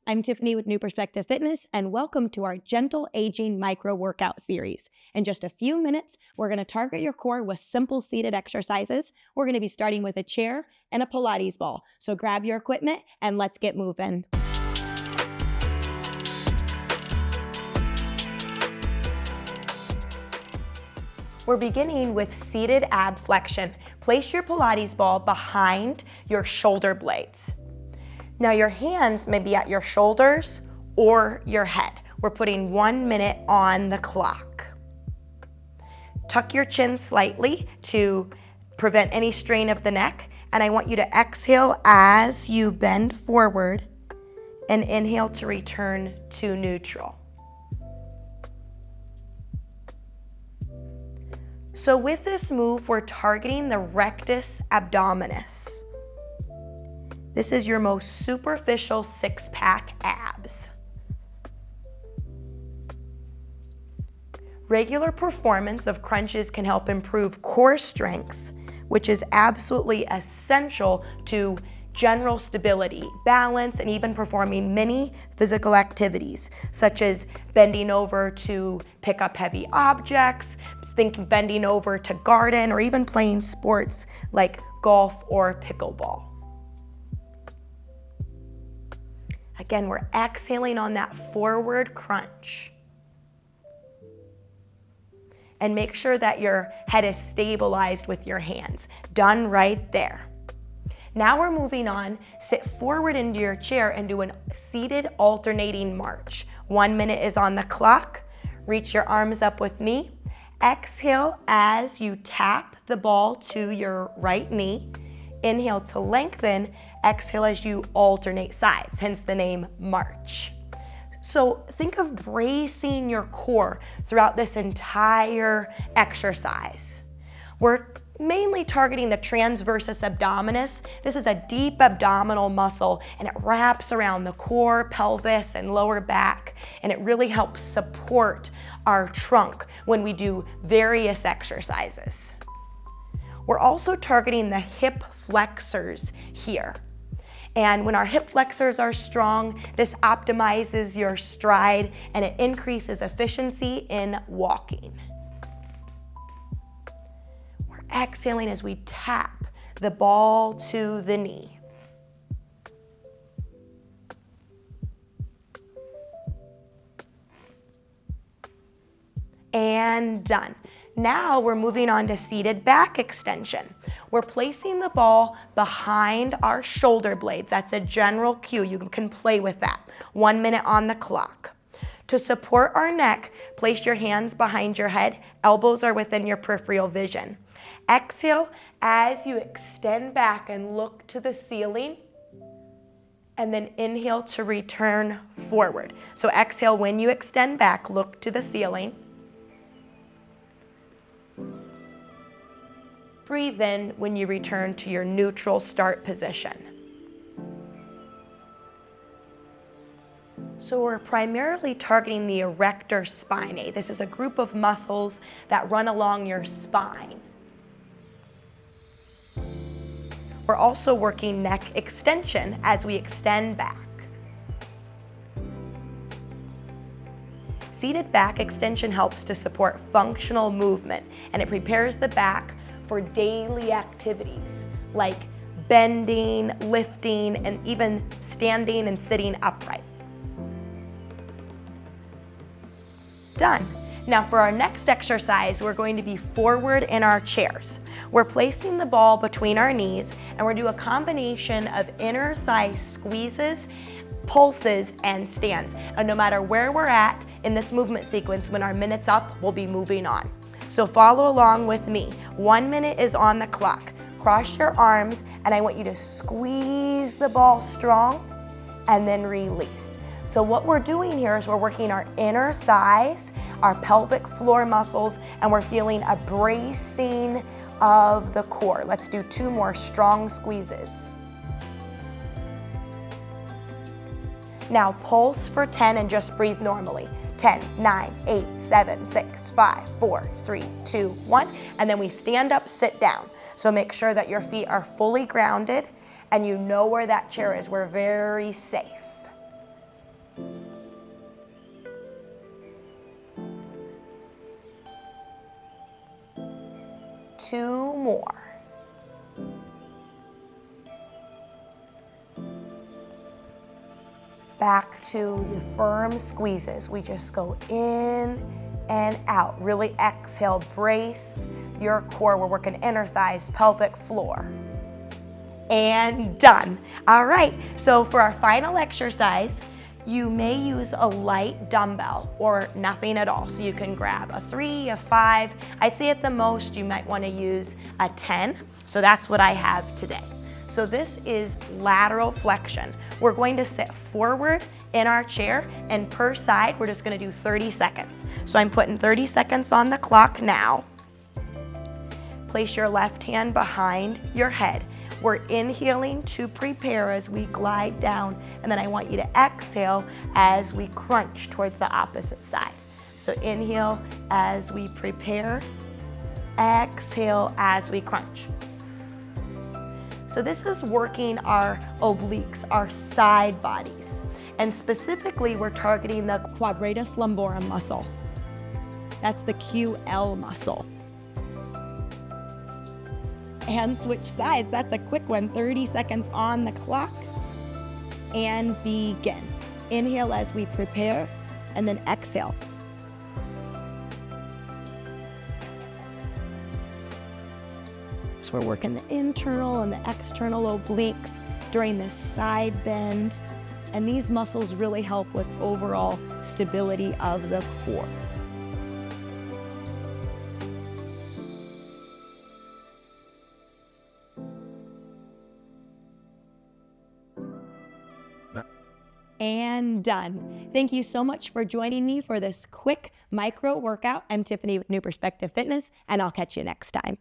I'm Tiffany with New Perspective Fitness, and welcome to our Gentle Aging Micro Workout Series. In just a few minutes, we're going to target your core with simple seated exercises. We're going to be starting with a chair and a Pilates ball. So grab your equipment and let's get moving. We're beginning with seated ab flexion. Place your Pilates ball behind your shoulder blades. Now your hands may be at your shoulders or your head. We're putting 1 minute on the clock. Tuck your chin slightly to prevent any strain of the neck, and I want you to exhale as you bend forward and inhale to return to neutral. So with this move, we're targeting the rectus abdominis. This is your most superficial six-pack abs. Regular performance of crunches can help improve core strength, which is absolutely essential to general stability, balance, and even performing many physical activities, such as bending over to pick up heavy objects, bending over to garden, or even playing sports like golf or pickleball. Again, we're exhaling on that forward crunch. And make sure that your head is stabilized with your hands. Done right there. Now we're moving on. Sit forward into your chair and do a seated alternating march. 1 minute is on the clock. Reach your arms up with me. Exhale as you tap the ball to your right knee. Inhale to lengthen. Exhale as you alternate sides, hence the name march. So think of bracing your core throughout this entire exercise. We're mainly targeting the transversus abdominis. This is a deep abdominal muscle, and it wraps around the core, pelvis, and lower back, and it really helps support our trunk when we do various exercises. We're also targeting the hip flexors here. And when our hip flexors are strong, this optimizes your stride and it increases efficiency in walking. We're exhaling as we tap the ball to the knee. And done. Now we're moving on to seated back extension. We're placing the ball behind our shoulder blades. That's a general cue. You can play with that. 1 minute on the clock. To support our neck, place your hands behind your head. Elbows are within your peripheral vision. Exhale as you extend back and look to the ceiling. And then inhale to return forward. So exhale when you extend back, look to the ceiling. Breathe in when you return to your neutral start position. So we're primarily targeting the erector spinae. This is a group of muscles that run along your spine. We're also working neck extension as we extend back. Seated back extension helps to support functional movement, and it prepares the back for daily activities like bending, lifting, and even standing and sitting upright. Done. Now for our next exercise, we're going to be forward in our chairs. We're placing the ball between our knees, and we're doing a combination of inner thigh squeezes, pulses, and stands. And no matter where we're at in this movement sequence, when our minute's up, we'll be moving on. So follow along with me. 1 minute is on the clock. Cross your arms, and I want you to squeeze the ball strong and then release. So what we're doing here is we're working our inner thighs, our pelvic floor muscles, and we're feeling a bracing of the core. Let's do 2 more strong squeezes. Now pulse for 10 and just breathe normally. 10, 9, 8, 7, 6, 5, 4, 3, 2, 1. And then we stand up, sit down. So make sure that your feet are fully grounded and you know where that chair is. We're very safe. Two more. Back to the firm squeezes. We just go in and out. Really exhale, brace your core. We're working inner thighs, pelvic floor. And done. All right, so for our final exercise, you may use a light dumbbell or nothing at all. So you can grab a 3, a 5. I'd say at the most you might want to use a 10. So that's what I have today. So this is lateral flexion. We're going to sit forward in our chair, and per side, we're just gonna do 30 seconds. So I'm putting 30 seconds on the clock now. Place your left hand behind your head. We're inhaling to prepare as we glide down, and then I want you to exhale as we crunch towards the opposite side. So inhale as we prepare, exhale as we crunch. So this is working our obliques, our side bodies. And specifically, we're targeting the quadratus lumborum muscle. That's the QL muscle. And switch sides, that's a quick one. 30 seconds on the clock, and begin. Inhale as we prepare, and then exhale. So we're working the internal and the external obliques during this side bend, and these muscles really help with overall stability of the core. And done. Thank you so much for joining me for this quick micro workout. I'm Tiffany with New Perspective Fitness, and I'll catch you next time.